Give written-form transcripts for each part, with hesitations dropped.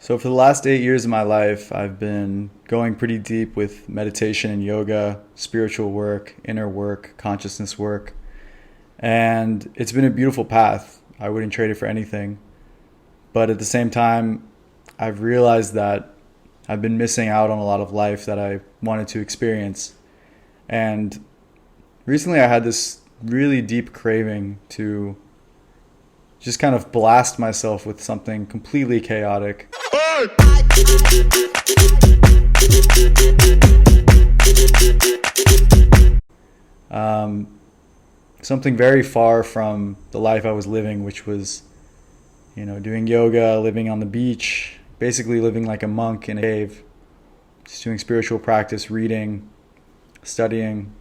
So, for the last 8 years of my life, I've been going pretty deep with meditation and yoga, spiritual work, inner work, consciousness work. And it's been a beautiful path. I wouldn't trade it for anything. But at the same time, I've realized that I've been missing out on a lot of life that I wanted to experience. And recently I had this really deep craving to just kind of blast myself with something completely chaotic. Um, Something very far from the life I was living, which was, doing yoga, living on the beach, basically living like a monk in a cave, just doing spiritual practice, reading, studying.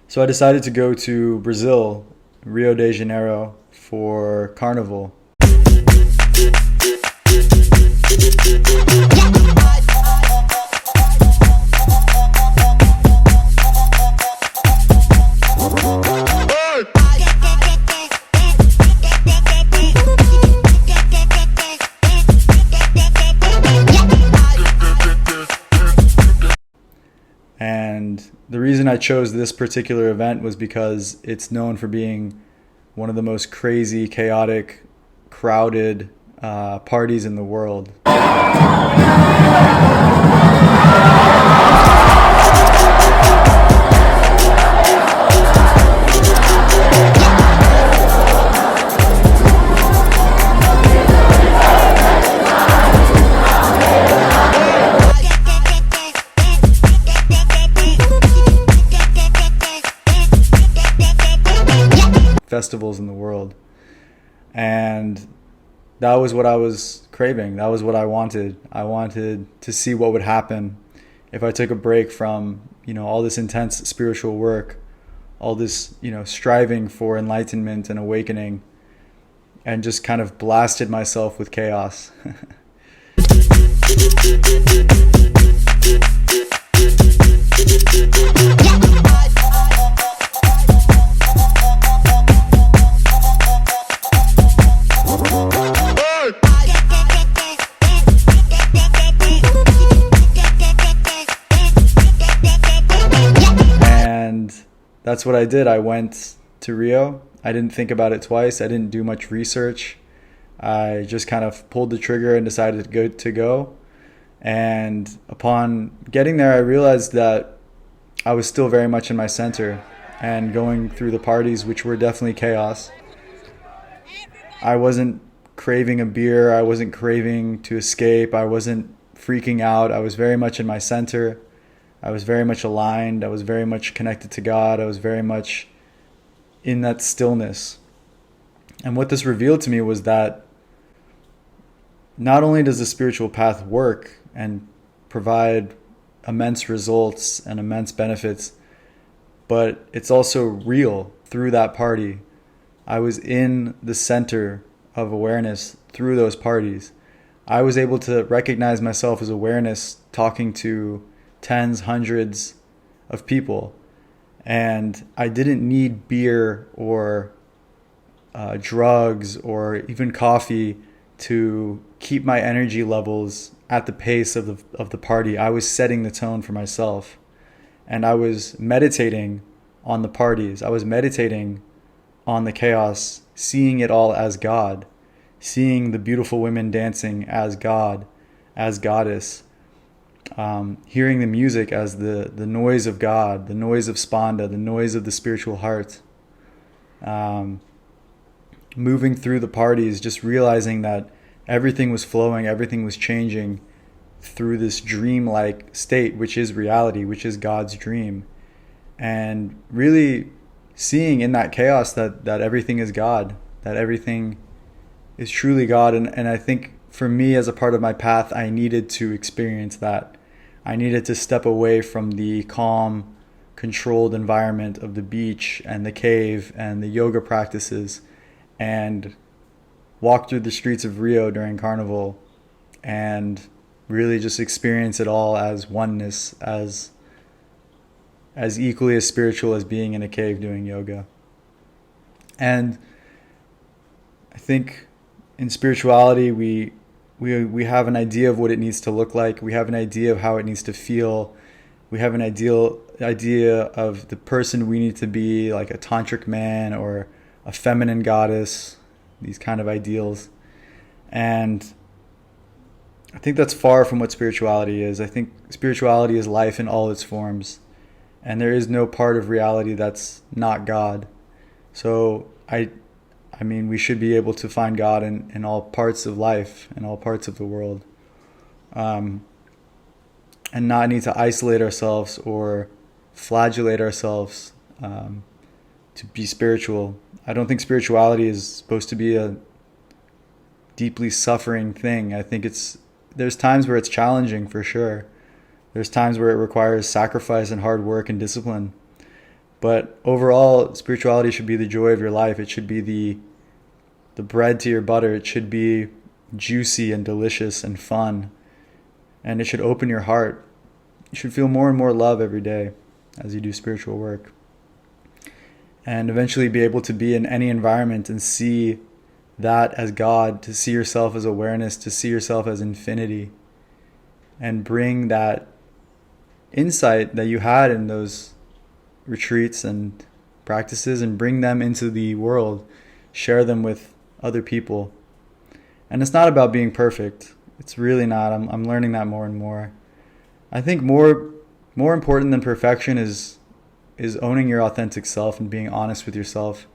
So I decided to go to Brazil, Rio de Janeiro, for Carnival. And the reason I chose this particular event was because it's known for being one of the most crazy, chaotic, crowded parties in the world. Festivals in the world. And that was what I was craving. That was what I wanted. I wanted to see what would happen if I took a break from, all this intense spiritual work, all this, striving for enlightenment and awakening, and just kind of blasted myself with chaos. That's what I did. I went to Rio. I didn't think about it twice. I didn't do much research. I just kind of pulled the trigger and decided to go. And upon getting there, I realized that I was still very much in my center and going through the parties, which were definitely chaos. I wasn't craving a beer. I wasn't craving to escape. I wasn't freaking out. I was very much in my center. I was very much aligned. I was very much connected to God. I was very much in that stillness. And what this revealed to me was that not only does the spiritual path work and provide immense results and immense benefits, but it's also real through that party. I was in the center of awareness through those parties. I was able to recognize myself as awareness talking to tens, hundreds of people. And I didn't need beer or drugs or even coffee to keep my energy levels at the pace of the party. I was setting the tone for myself. And I was meditating on the parties. I was meditating on the chaos, seeing it all as God, seeing the beautiful women dancing as God, as goddess. Hearing the music as the noise of God, the noise of Spanda, the noise of the spiritual heart. Moving through the parties, just realizing that everything was flowing, everything was changing through this dream-like state, which is reality, which is God's dream. And really seeing in that chaos that everything is God, that everything is truly God. And I think for me, as a part of my path, I needed to experience that. I needed to step away from the calm, controlled environment of the beach and the cave and the yoga practices and walk through the streets of Rio during Carnival and really just experience it all as oneness, as equally as spiritual as being in a cave doing yoga. And I think in spirituality, we we have an idea of what it needs to look like. We have an idea of how it needs to feel. We have an idea of the person we need to be, like a tantric man or a feminine goddess, these kind of ideals. And I think that's far from what spirituality is. I think spirituality is life in all its forms. And there is no part of reality that's not God. So I mean, we should be able to find God in all parts of life, in all parts of the world. And not need to isolate ourselves or flagellate ourselves to be spiritual. I don't think spirituality is supposed to be a deeply suffering thing. I think there's times where it's challenging, for sure. There's times where it requires sacrifice and hard work and discipline. But overall, spirituality should be the joy of your life. It should be the bread to your butter. It should be juicy and delicious and fun. And it should open your heart. You should feel more and more love every day as you do spiritual work. And eventually be able to be in any environment and see that as God, to see yourself as awareness, to see yourself as infinity. And bring that insight that you had in those retreats and practices and bring them into the world. Share them with other people. And it's not about being perfect. It's really not. I'm learning that more and more. I think more important than perfection is owning your authentic self and being honest with yourself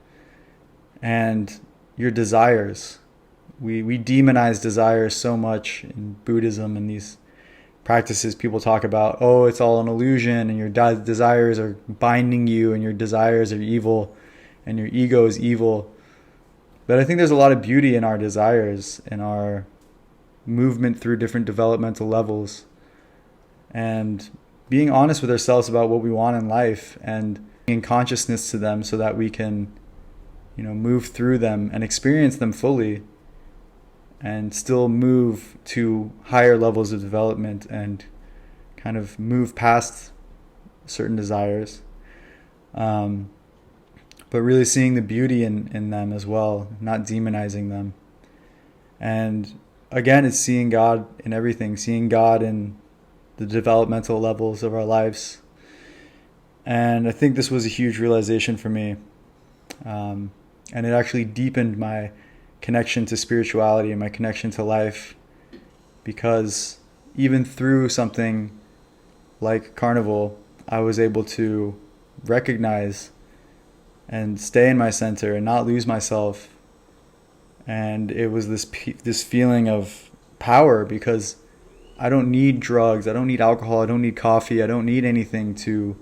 and your desires. We demonize desires so much in Buddhism and these practices. People talk about, oh, it's all an illusion and your desires are binding you and your desires are evil and your ego is evil. But I think there's a lot of beauty in our desires, in our movement through different developmental levels, and being honest with ourselves about what we want in life and bringing consciousness to them so that we can, move through them and experience them fully and still move to higher levels of development and kind of move past certain desires. But really seeing the beauty in them as well, not demonizing them. And again, it's seeing God in everything, seeing God in the developmental levels of our lives. And I think this was a huge realization for me. And it actually deepened my connection to spirituality and my connection to life, because even through something like Carnival, I was able to recognize and stay in my center and not lose myself. And it was this feeling of power, because I don't need drugs, I don't need alcohol, I don't need coffee, I don't need anything to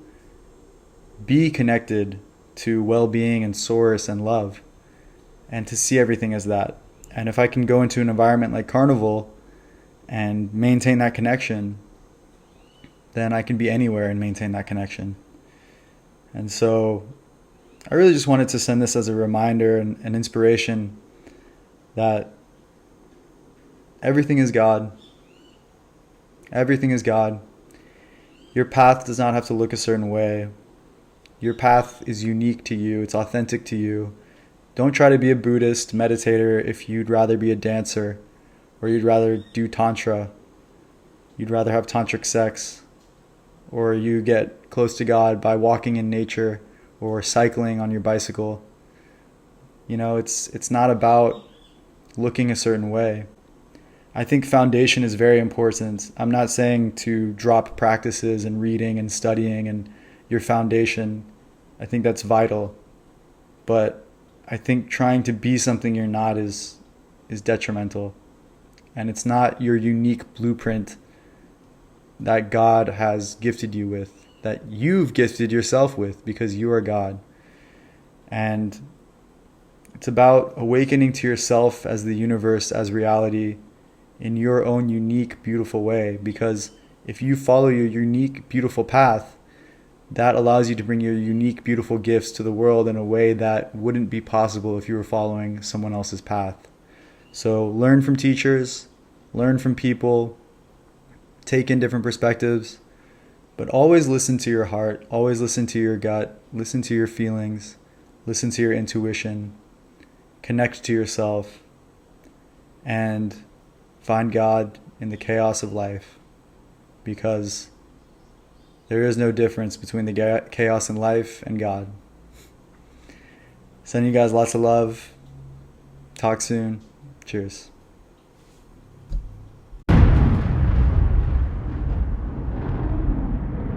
be connected to well-being and source and love, and to see everything as that. And if I can go into an environment like Carnival and maintain that connection, then I can be anywhere and maintain that connection. And so I really just wanted to send this as a reminder and an inspiration that everything is God. Everything is God. Your path does not have to look a certain way. Your path is unique to you. It's authentic to you. Don't try to be a Buddhist meditator if you'd rather be a dancer, or you'd rather do Tantra. You'd rather have tantric sex, or you get close to God by walking in nature or cycling on your bicycle. It's not about looking a certain way. I think foundation is very important. I'm not saying to drop practices and reading and studying and your foundation. I think that's vital. But I think trying to be something you're not is detrimental. And it's not your unique blueprint that God has gifted you with, that you've gifted yourself with, because you are God. And it's about awakening to yourself as the universe, as reality, in your own unique, beautiful way. Because if you follow your unique, beautiful path, that allows you to bring your unique, beautiful gifts to the world in a way that wouldn't be possible if you were following someone else's path. So learn from teachers, learn from people, take in different perspectives, but always listen to your heart, always listen to your gut, listen to your feelings, listen to your intuition, connect to yourself, and find God in the chaos of life, because there is no difference between the chaos in life and God. Sending you guys lots of love. Talk soon. Cheers.